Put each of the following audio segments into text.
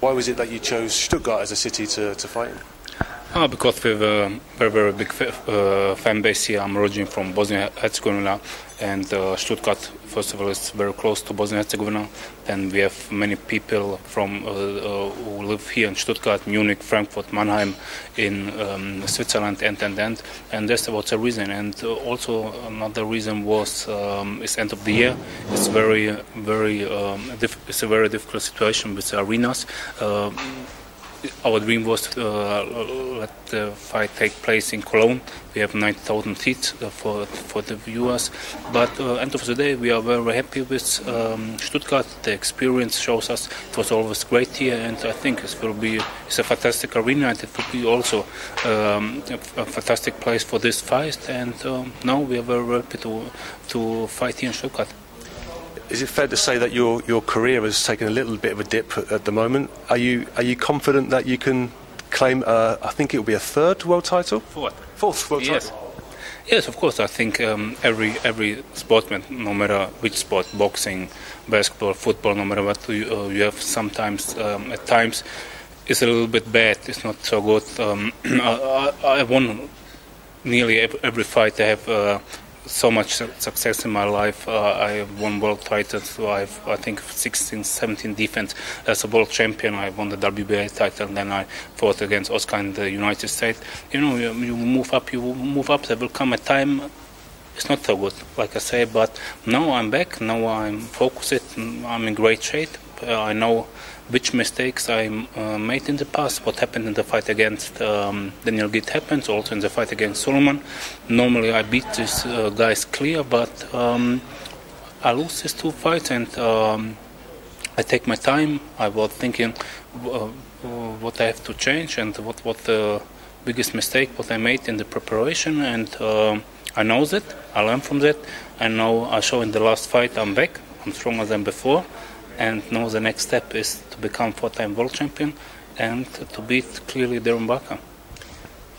Why was it that you chose Stuttgart as a city to fight in? Because we have a very, very big fan base here. I'm originally from Bosnia-Herzegovina, and Stuttgart, first of all, is very close to Bosnia-Herzegovina. Then we have many people from who live here in Stuttgart, Munich, Frankfurt, Mannheim, in Switzerland, and that's about the reason. And also another reason was it's end of the year. It's it's a very difficult situation with the arenas. Our dream was to let the fight take place in Cologne. We have 90,000 seats for the viewers. But end of the day, we are very happy with Stuttgart. The experience shows us it was always great here, and I think it's a fantastic arena, and it will be also a fantastic place for this fight. And now we are very happy to fight here in Stuttgart. Is it fair to say that your career has taken a little bit of a dip at the moment? Are you confident that you can claim, I think it will be a third world title? Fourth world title? Yes, of course. I think every sportsman, no matter which sport, boxing, basketball, football, no matter what, you have sometimes, at times, it's a little bit bad. It's not so good. I won nearly every fight. I have so much success in my life. I have won world titles. So I think 16, 17 defense as a world champion. I won the WBA title, and then I fought against Oscar in the United States. You know, you move up. There will come a time it's not so good, like I say. But now I'm back. Now I'm focused. I'm in great shape. I know which mistakes I made in the past, what happened in the fight against Daniel Gitt happens, also in the fight against Solomon. Normally I beat these guys clear, but I lose these two fights, and I take my time. I was thinking what I have to change, and what the biggest mistake what I made in the preparation, and I know that, I learned from that, and now I show in the last fight I'm back, I'm stronger than before. And now the next step is to become four-time world champion and to beat clearly Darren Barker.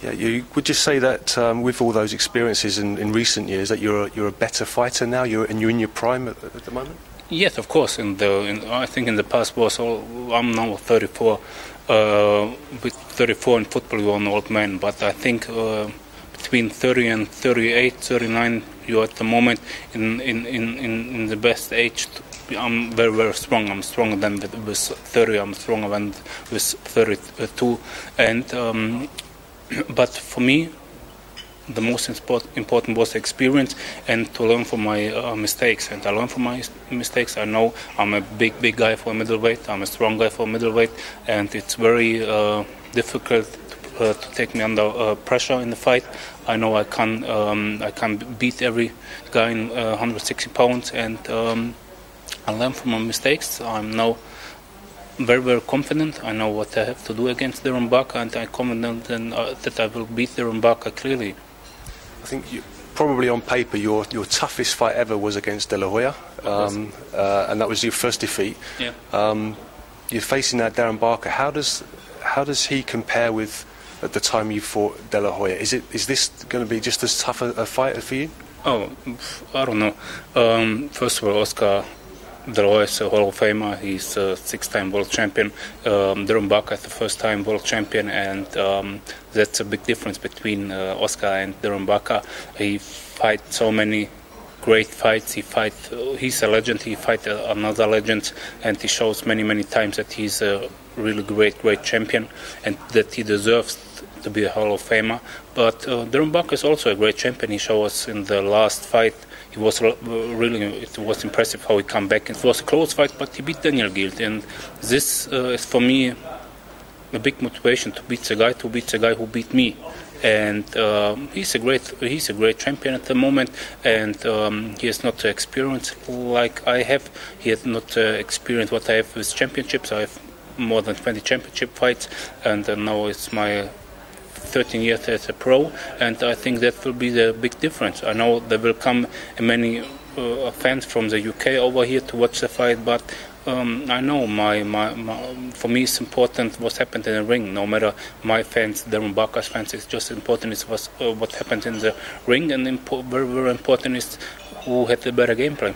Yeah, you would just say that with all those experiences in recent years that you're a better fighter now. You're in your prime at the moment. Yes, of course. I think in the past I'm now 34. With 34 in football, you're an old man. But I think between 30 and 38, 39, you're at the moment in the best age. I'm very, very strong. I'm stronger than with 30. I'm stronger than with 32. And but for me, the most important was experience and to learn from my mistakes. And I learned from my mistakes. I know I'm a big guy for a middleweight. I'm a strong guy for a middleweight, and it's very difficult to take me under pressure in the fight. I know I can beat every guy in 160 pounds, and I learned from my mistakes. I'm now very, very confident. I know what I have to do against Darren Barker, and I'm confident that I will beat Darren Barker clearly. I think probably on paper your toughest fight ever was against De La Hoya, and that was your first defeat. Yeah. You're facing that Darren Barker. How does he compare with at the time you fought De La Hoya? Is this going to be just as tough a fight for you? Oh, I don't know. First of all, Oscar De La Hoya is a Hall of Famer. He's a six-time world champion. Darren Barker is the first-time world champion, and that's a big difference between Oscar and Darren Barker. He fights so many great fights. He's a legend. He fights another legend, and he shows many times that he's a really great champion, and that he deserves to be a Hall of Famer. But Darren Barker is also a great champion. He showed us in the last fight. It was impressive how he came back. It was a close fight, but he beat Daniel Gitt, and this is for me a big motivation to beat the guy who beat me. And he's a great champion at the moment, and he has not experience like I have. He has not experienced what I have with championships. I have more than 20 championship fights, and now it's my 13 years as a pro, and I think that will be the big difference. I know there will come many fans from the UK over here to watch the fight, but I know for me it's important what happened in the ring. No matter my fans, Darren Barker's fans, it's just important is what happened in the ring, and very important is who had the better game plan.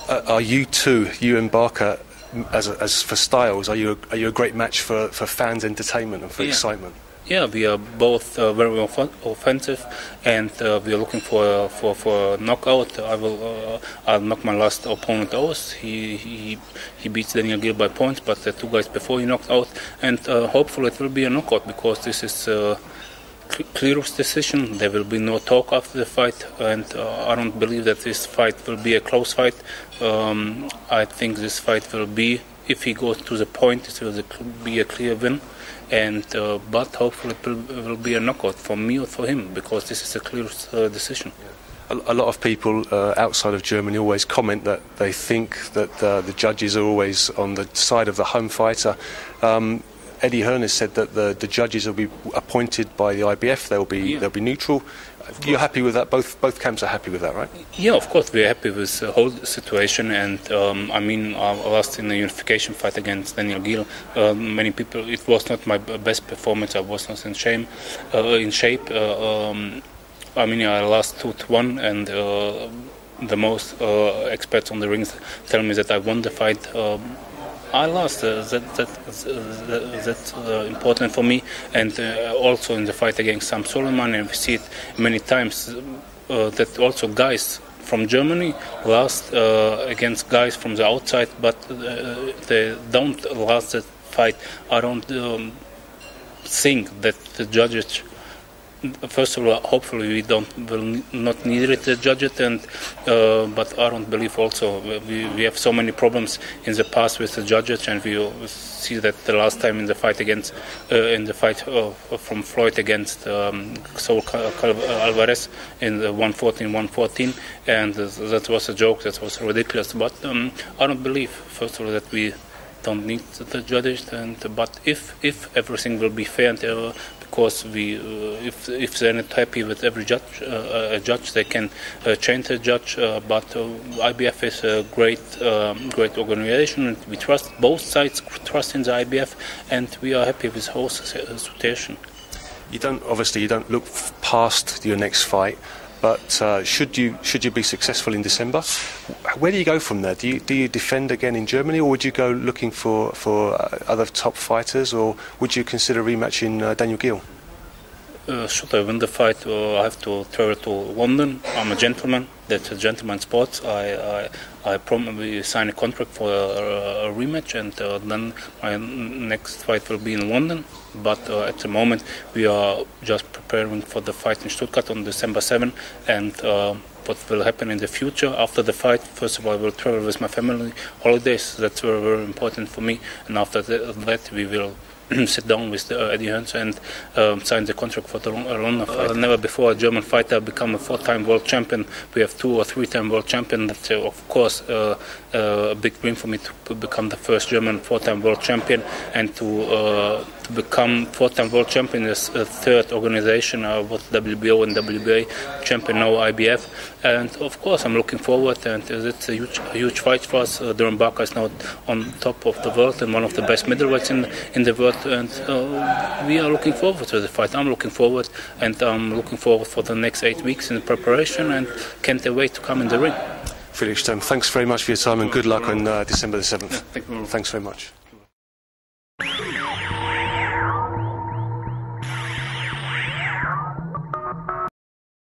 Are you and Barker as for styles, are you a great match for fans' entertainment and for excitement? Yeah, we are both very offensive, and we are looking for a knockout. I'll knock my last opponent out. He beats Daniel Gill by points, but the two guys before he knocked out, and hopefully it will be a knockout, because this is clearest decision. There will be no talk after the fight, and I don't believe that this fight will be a close fight. I think this fight will be, if he goes to the point, it will be a clear win. And but hopefully it will be a knockout for me or for him, because this is a clear decision. A lot of people outside of Germany always comment that they think that the judges are always on the side of the home fighter. Eddie Hearn has said that the judges will be appointed by the IBF. They'll be neutral. You're happy with that? Both camps are happy with that, right? Yeah, of course we're happy with the whole situation, and I lost in the unification fight against Daniel Gill. Many people, it was not my best performance. I was not in shape. I lost 2-1, and the most experts on the rings tell me that I won the fight. I lost. That's important for me, and also in the fight against Sam Soliman, and we see it many times that also guys from Germany lost against guys from the outside, but they don't lose that fight. I don't think that the judges. First of all, hopefully we will not need it to judge it, and but I don't believe also we have so many problems in the past with the judges, and we see that the last time in the fight from Floyd against Saul Alvarez in the 114, and that was a joke, that was ridiculous. But I don't believe, first of all, that we don't need the judges, but if everything will be fair, and because if they're not happy with every judge, they can change the judge. But IBF is a great organization, and we trust both sides. Trust in the IBF, and we are happy with the whole situation. You don't look past your next fight. But should you be successful in December, where do you go from there? Do you defend again in Germany, or would you go looking for other top fighters, or would you consider rematching Daniel Gill? Should I win the fight, I have to travel to London. I'm a gentleman. That's a gentleman sport. I probably sign a contract for a rematch, and then my next fight will be in London. But at the moment, we are just preparing for the fight in Stuttgart on December 7, and what will happen in the future after the fight. First of all, I will travel with my family, holidays. That's very, very important for me. And after that, we will sit down with Eddie Hearn and sign the contract for the London fight. Never before a German fighter become a 4-time world champion. We have 2 or 3-time world champion. That's of course a big dream for me to become the first German 4-time world champion, and to become 4-time world champion is a third organization, both WBO and WBA champion, now IBF. And of course I'm looking forward, and it's a huge fight for us. Darren Barker is now on top of the world and one of the best middleweights in the world, and we are looking forward to the fight. I'm looking forward, and I'm looking forward for the next 8 weeks in preparation, and can't wait to come in the ring. Felix Sturm, thanks very much for your time, and good luck on December the 7th. Yeah, thank you. Thanks very much.